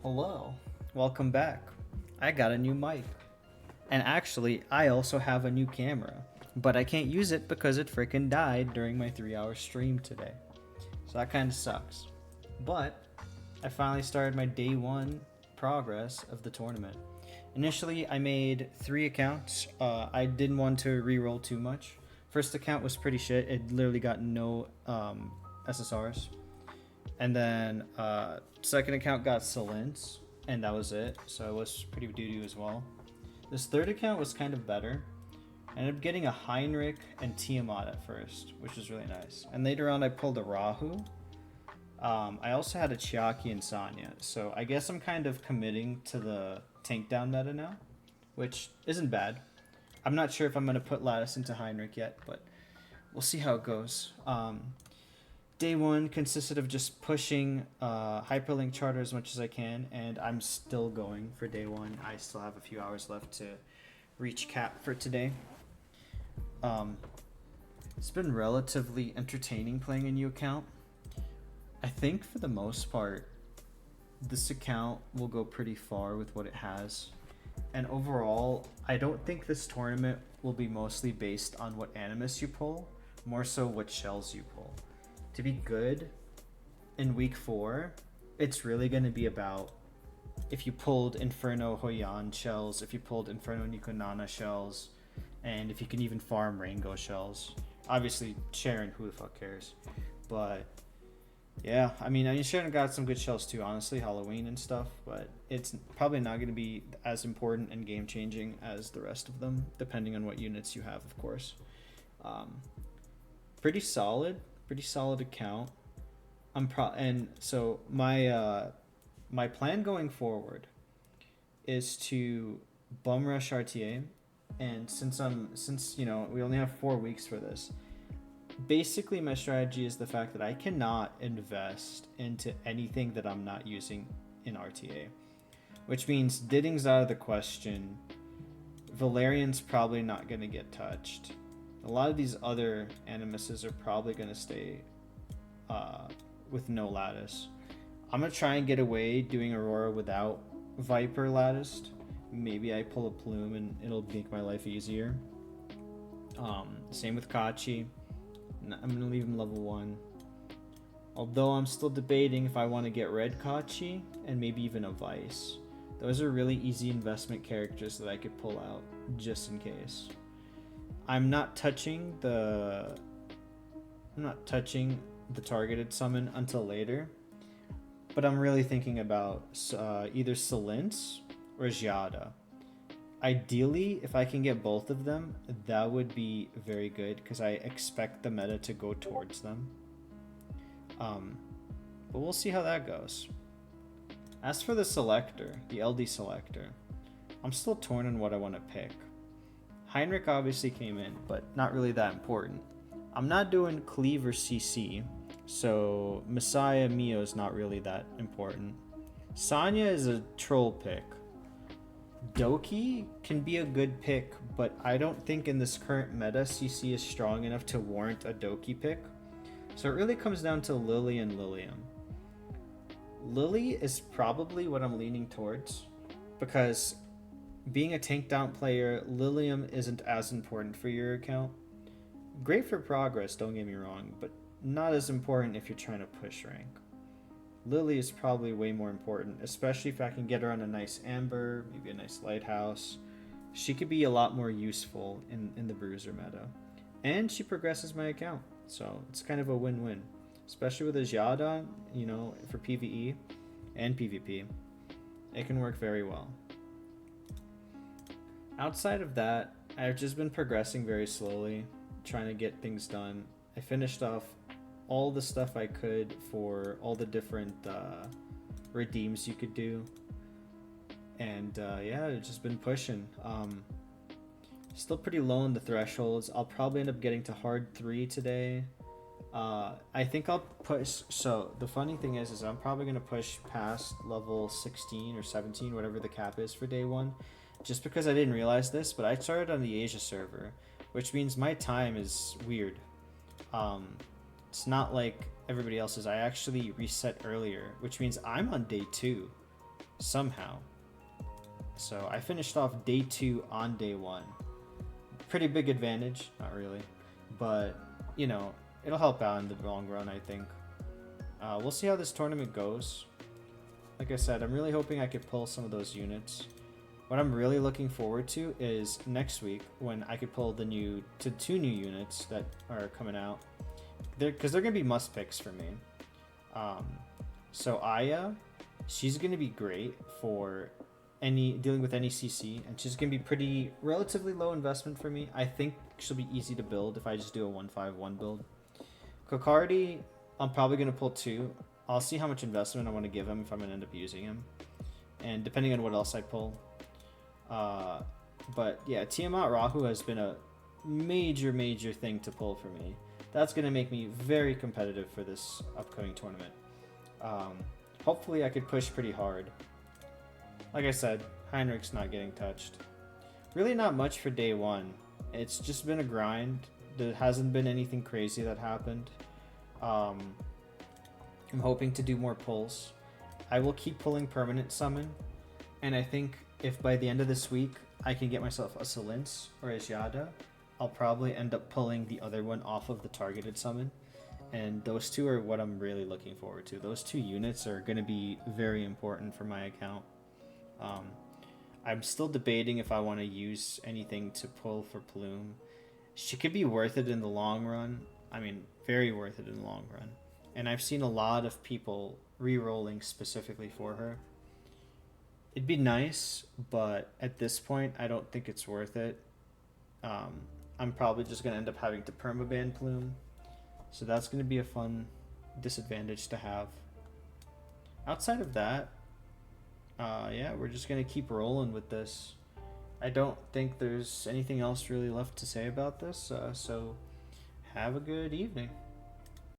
Hello, welcome back. I got a new mic. And actually, I also have a new camera. But I can't use it because it freaking died during my 3-hour stream today. So that kind of sucks. But I finally started my day one progress of the tournament. Initially, I made 3 accounts. I didn't want to re-roll too much. First account was pretty shit. It literally got no SSRs. And then second account got Silence, and that was it. So it was pretty doo-doo as well. This third account was kind of better. I ended up getting a Heinrich and Tiamat at first, which was really nice. And later on I pulled a Rahu. I also had a Chiaki and Sanya. So I guess I'm kind of committing to the tank down meta now, which isn't bad. I'm not sure if I'm going to put Lattice into Heinrich yet, but we'll see how it goes. Day one consisted of just pushing Hyperlink Charter as much as I can, and I'm still going for day one. I still have a few hours left to reach cap for today. It's been relatively entertaining playing a new account. I think for the most part, this account will go pretty far with what it has. And overall, I don't think this tournament will be mostly based on what Animus you pull, more so what shells you pull. To be good in week 4, it's really going to be about if you pulled Inferno Hoyan shells, if you pulled Inferno Nikonana shells, and if you can even farm Rango shells. Obviously, Sharon, who the fuck cares? But yeah, I mean Sharon got some good shells too, honestly, Halloween and stuff, but it's probably not going to be as important and game changing as the rest of them, depending on what units you have, of course. Pretty solid account. And so my plan going forward is to bum rush RTA, and since you know we only have 4 weeks for this, basically my strategy is the fact that I cannot invest into anything that I'm not using in RTA, which means Didding's out of the question. Valerian's probably not going to get touched. A lot of these other Animuses are probably going to stay with no Lattice. I'm going to try and get away doing Aurora without Viper Latticed. Maybe I pull a Plume and it'll make my life easier. Same with Kachi. I'm going to leave him level 1. Although I'm still debating if I want to get Red Kachi and maybe even a Vice. Those are really easy investment characters that I could pull out just in case. I'm not touching the targeted summon until later, but I'm really thinking about either Silence or Giada. Ideally, if I can get both of them, that would be very good because I expect the meta to go towards them. But we'll see how that goes. As for the selector, the LD selector, I'm still torn on what I want to pick. Heinrich obviously came in, but not really that important. I'm not doing Cleave or CC, so Messiah Mio is not really that important. Sanya is a troll pick. Doki can be a good pick, but I don't think in this current meta CC is strong enough to warrant a Doki pick. So it really comes down to Lily and Lilium. Lily is probably what I'm leaning towards, because being a tank down player, Lilium isn't as important for your account. Great for progress, don't get me wrong, but not as important if you're trying to push rank. Lily is probably way more important, especially if I can get her on a nice Amber, maybe a nice Lighthouse. She could be a lot more useful in the Bruiser meta. And she progresses my account, so it's kind of a win-win. Especially with a Giada, you know, for PvE and PvP. It can work very well. Outside of that, I've just been progressing very slowly, trying to get things done. I finished off all the stuff I could for all the different redeems you could do. And yeah, I've just been pushing. Still pretty low on the thresholds. I'll probably end up getting to hard 3 today. I think I'll push. So the funny thing is I'm probably going to push past level 16 or 17, whatever the cap is for day 1. Just because I didn't realize this, but I started on the Asia server, which means my time is weird. It's not like everybody else's. I actually reset earlier, which means I'm on day 2. somehow. So I finished off day 2 on day 1. Pretty big advantage, not really, but you know, it'll help out in the long run, I think. We'll see how this tournament goes. Like I said, I'm really hoping I could pull some of those units. What I'm really looking forward to is next week when I could pull the two new units that are coming out. Because they're going to be must picks for me. So Aya, she's going to be great for dealing with any CC, and she's going to be relatively low investment for me. I think she'll be easy to build if I just do a 1-5-1 build. Kokardi, I'm probably going to pull 2. I'll see how much investment I want to give him if I'm going to end up using him, and depending on what else I pull. But yeah, Tiamat Rahu has been a major thing to pull for me. That's going to make me very competitive for this upcoming tournament. Hopefully I could push pretty hard. Like I said, Heinrich's not getting touched. Really not much for day 1. It's just been a grind. There hasn't been anything crazy that happened. I'm hoping to do more pulls. I will keep pulling permanent summon, and I think if by the end of this week I can get myself a Salince or a Jada, I'll probably end up pulling the other one off of the targeted summon. And those two are what I'm really looking forward to. Those 2 units are going to be very important for my account. I'm still debating if I want to use anything to pull for Plume. She could be worth it in the long run. I mean, very worth it in the long run. And I've seen a lot of people re-rolling specifically for her. It'd be nice, but at this point, I don't think it's worth it. I'm probably just going to end up having to permaban Plume. So that's going to be a fun disadvantage to have. Outside of that, yeah, we're just going to keep rolling with this. I don't think there's anything else really left to say about this, so have a good evening.